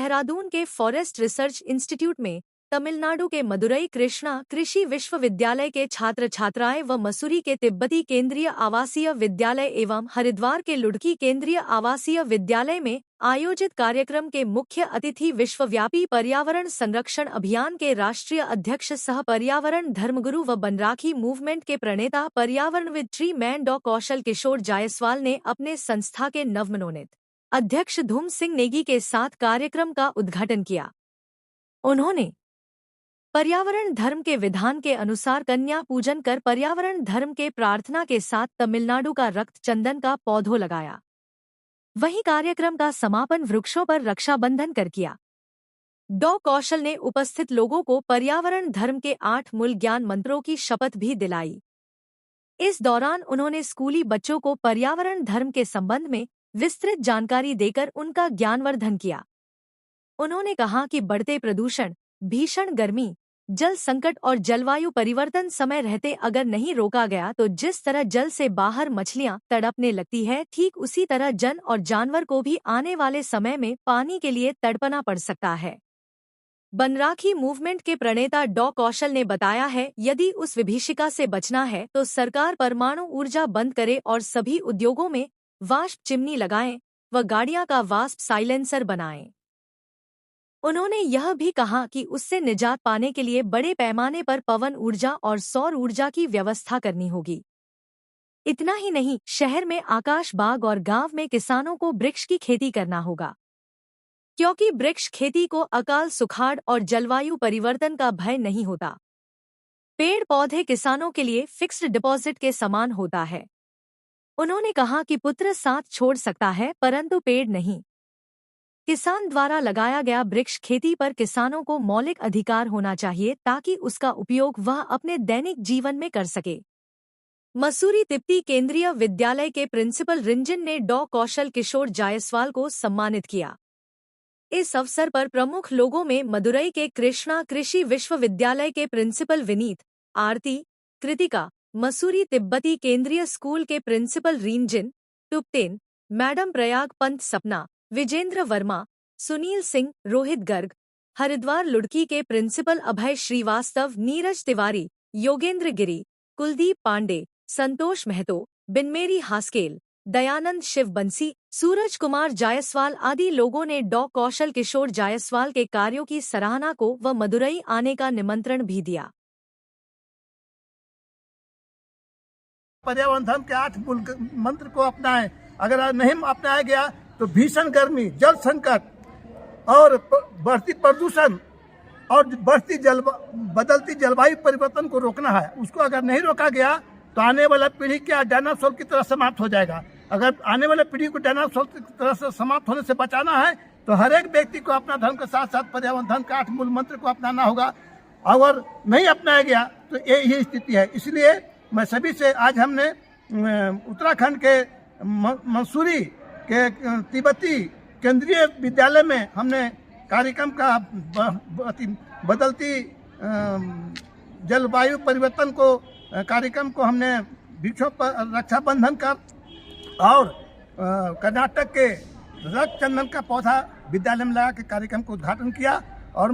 देहरादून के forest research institute में तमिलनाडु के मदुरई कृष्णा कृषि विश्वविद्यालय के छात्र छात्राएं व मसूरी के तिब्बती केंद्रीय आवासीय विद्यालय एवं हरिद्वार के लुढ़की केंद्रीय आवासीय विद्यालय में आयोजित कार्यक्रम के मुख्य अतिथि विश्वव्यापी पर्यावरण संरक्षण अभियान के राष्ट्रीय अध्यक्ष सह पर्यावरण धर्मगुरु व बनराखी मूवमेंट के प्रणेता पर्यावरणविद ट्री मैन डॉ कौशल किशोर जायसवाल ने अपने संस्था के नवमनोनीत अध्यक्ष धूम सिंह नेगी के साथ कार्यक्रम का उद्घाटन किया। उन्होंने पर्यावरण धर्म के विधान के अनुसार कन्या पूजन कर पर्यावरण धर्म के प्रार्थना के साथ तमिलनाडु का रक्त चंदन का पौधों लगाया। वहीं कार्यक्रम का समापन वृक्षों पर रक्षाबंधन कर किया। डॉ कौशल ने उपस्थित लोगों को पर्यावरण धर्म के 8 मूल ज्ञान मंत्रों की शपथ भी दिलाई। इस दौरान उन्होंने स्कूली बच्चों को पर्यावरण धर्म के संबंध में विस्तृत जानकारी देकर उनका ज्ञानवर्धन किया। उन्होंने कहा कि बढ़ते प्रदूषण, भीषण गर्मी, जल संकट और जलवायु परिवर्तन समय रहते अगर नहीं रोका गया तो जिस तरह जल से बाहर मछलियां तड़पने लगती है, ठीक उसी तरह जन और जानवर को भी आने वाले समय में पानी के लिए तड़पना पड़ सकता है। बनराखी मूवमेंट के प्रणेता डॉ कौशल ने बताया है, यदि उस विभीषिका से बचना है तो सरकार परमाणु ऊर्जा बंद करे और सभी उद्योगों में वाष्प चिमनी लगाएं व गाड़ियां का वाष्प साइलेंसर बनाएं। उन्होंने यह भी कहा कि उससे निजात पाने के लिए बड़े पैमाने पर पवन ऊर्जा और सौर ऊर्जा की व्यवस्था करनी होगी। इतना ही नहीं, शहर में आकाश बाग और गांव में किसानों को वृक्ष की खेती करना होगा, क्योंकि वृक्ष खेती को अकाल, सुखाड़ और जलवायु परिवर्तन का भय नहीं होता। पेड़ पौधे किसानों के लिए फिक्स्ड डिपॉजिट के समान होता है। उन्होंने कहा कि पुत्र साथ छोड़ सकता है परंतु पेड़ नहीं। किसान द्वारा लगाया गया वृक्ष खेती पर किसानों को मौलिक अधिकार होना चाहिए ताकि उसका उपयोग वह अपने दैनिक जीवन में कर सके। मसूरी तिब्बती केंद्रीय विद्यालय के प्रिंसिपल रिंजन ने डॉ कौशल किशोर जायसवाल को सम्मानित किया। इस अवसर पर प्रमुख लोगों में मदुरई के कृष्णा कृषि विश्वविद्यालय के प्रिंसिपल विनीत, आरती, कृतिका, मसूरी तिब्बती केंद्रीय स्कूल के प्रिंसिपल रिंजन टुप्टेन, मैडम प्रयाग पंत सपना, विजेंद्र वर्मा, सुनील सिंह, रोहित गर्ग, हरिद्वार लुढ़की के प्रिंसिपल अभय श्रीवास्तव, नीरज तिवारी, योगेंद्र गिरी, कुलदीप पांडे, संतोष महतो, बिनमेरी हास्केल, दयानंद शिवबंसी, सूरज कुमार जायसवाल आदि लोगों ने डॉ कौशल किशोर जायसवाल के कार्यों की सराहना को व मदुरई आने का निमंत्रण भी दिया। पर्यावरण धर्म के 8 मूल मंत्र को अपनाएं। अगर नहीं अपनाया गया तो भीषण गर्मी, जल संकट और बढ़ती प्रदूषण और बदलती जलवायु परिवर्तन को रोकना है। उसको अगर नहीं रोका गया तो आने वाला पीढ़ी क्या डायनासोर की तरह समाप्त हो जाएगा। अगर आने वाले पीढ़ी को डायनासोर की तरह से समाप्त होने से बचाना है तो हर एक व्यक्ति को अपना धर्म के साथ साथ पर्यावरण धर्म के 8 मूल मंत्र को अपनाना होगा। अगर नहीं अपनाया गया तो यही स्थिति है। इसलिए मैं सभी से, आज हमने उत्तराखंड के मसूरी के तिब्बती केंद्रीय विद्यालय में हमने कार्यक्रम का बदलती जलवायु परिवर्तन को कार्यक्रम को हमने वृक्षों पर रक्षाबंधन कर और कर्नाटक के रक्त चंदन का पौधा विद्यालय में लगा के कार्यक्रम को उद्घाटन किया। और